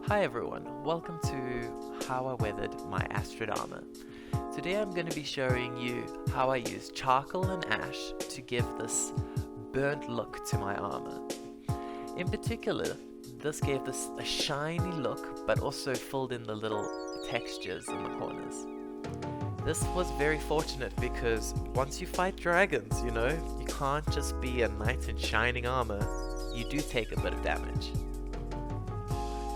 Hi everyone, welcome to how I weathered my Astrid armor. Today I'm going to be showing you how I used charcoal and ash to give this burnt look to my armor. In particular, this gave this a shiny look but also filled in the little textures in the corners. This was very fortunate because once you fight dragons, you can't just be a knight in shining armor, you do take a bit of damage.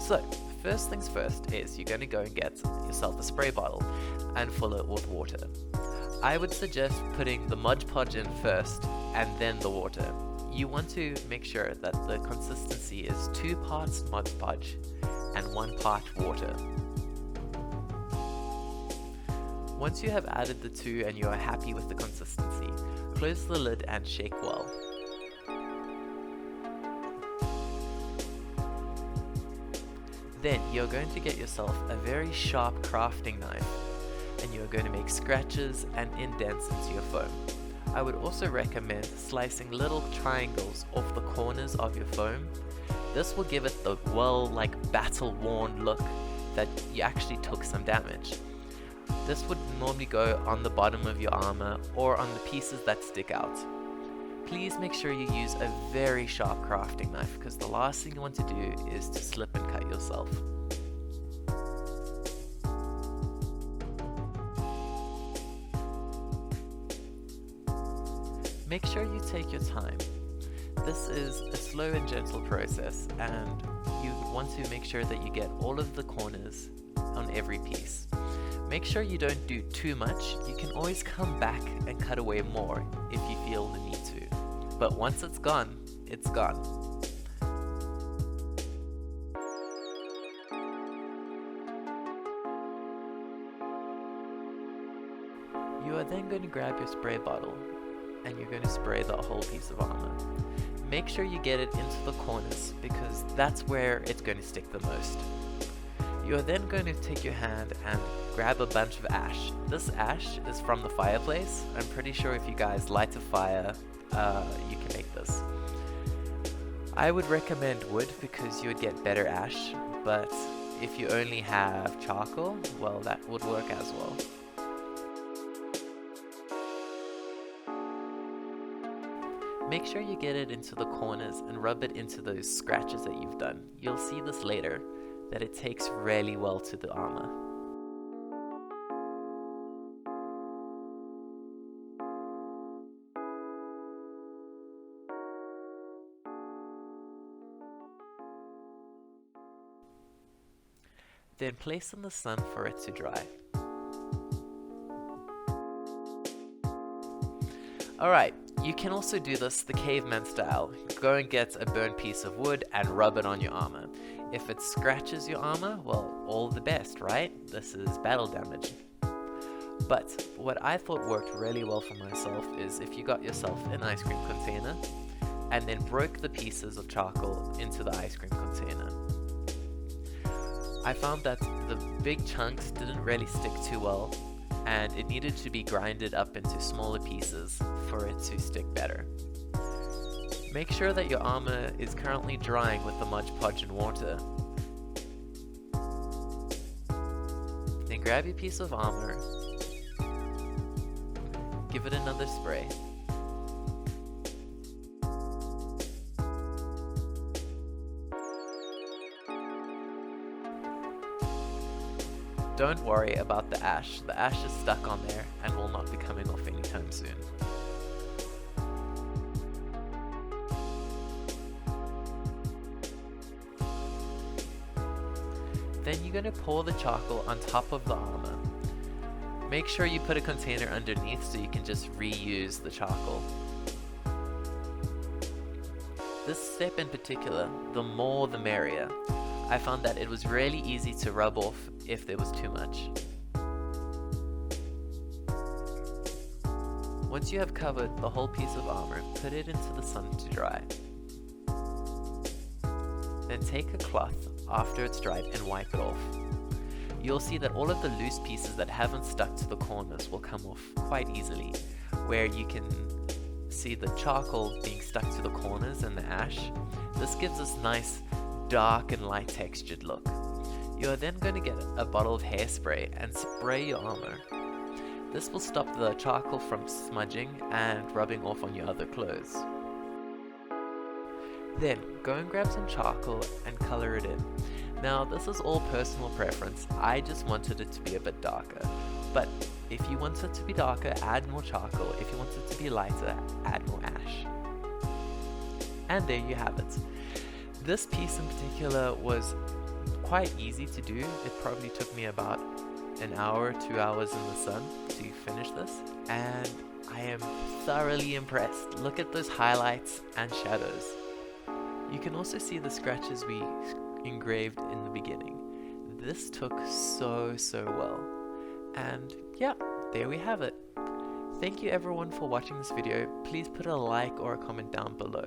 So, first things first is you're going to go and get yourself a spray bottle and fill it with water. I would suggest putting the Mod Podge in first and then the water. You want to make sure that the consistency is 2 parts Mod Podge and 1 part water. Once you have added the two and you are happy with the consistency, close the lid and shake well. Then you're going to get yourself a very sharp crafting knife and you're going to make scratches and indents into your foam. I would also recommend slicing little triangles off the corners of your foam. This will give it the battle-worn look that you actually took some damage. This would normally go on the bottom of your armor or on the pieces that stick out. Please make sure you use a very sharp crafting knife because the last thing you want to do is to slip and cut yourself. Make sure you take your time. This is a slow and gentle process and you want to make sure that you get all of the corners on every piece. Make sure you don't do too much. You can always come back and cut away more if you feel the need to. But once it's gone, it's gone. You are then going to grab your spray bottle and you're going to spray the whole piece of armor. Make sure you get it into the corners because that's where it's going to stick the most. You are then going to take your hand and grab a bunch of ash. This ash is from the fireplace. I'm pretty sure if you guys light a fire, you can make this. I would recommend wood because you would get better ash, but if you only have charcoal, well, that would work as well. Make sure you get it into the corners and rub it into those scratches that you've done. You'll see this later, that it takes really well to the armor. Then place in the sun for it to dry. Alright, you can also do this the caveman style. Go and get a burnt piece of wood and rub it on your armor. If it scratches your armor, well, all the best, right? This is battle damage. But what I thought worked really well for myself is if you got yourself an ice cream container and then broke the pieces of charcoal into the ice cream container. I found that the big chunks didn't really stick too well and it needed to be grinded up into smaller pieces for it to stick better. Make sure that your armor is currently drying with the Mod Podge and water. Then grab your piece of armor, give it another spray. Don't worry about the ash is stuck on there and will not be coming off anytime soon. Then you're going to pour the charcoal on top of the armor. Make sure you put a container underneath so you can just reuse the charcoal. This step in particular, the more the merrier. I found that it was really easy to rub off if there was too much. Once you have covered the whole piece of armor, put it into the sun to dry. Then take a cloth after it's dried and wipe it off. You'll see that all of the loose pieces that haven't stuck to the corners will come off quite easily, where you can see the charcoal being stuck to the corners and the ash. This gives us nice dark and light textured look. You are then going to get a bottle of hairspray and spray your armor. This will stop the charcoal from smudging and rubbing off on your other clothes. Then, go and grab some charcoal and color it in. Now, this is all personal preference. I just wanted it to be a bit darker. But if you want it to be darker, add more charcoal. If you want it to be lighter, add more ash. And there you have it. This piece in particular was quite easy to do. It probably took me about an hour, 2 hours in the sun to finish this. And I am thoroughly impressed. Look at those highlights and shadows. You can also see the scratches we engraved in the beginning. This took so well. And yeah, there we have it. Thank you everyone for watching this video. Please put a like or a comment down below.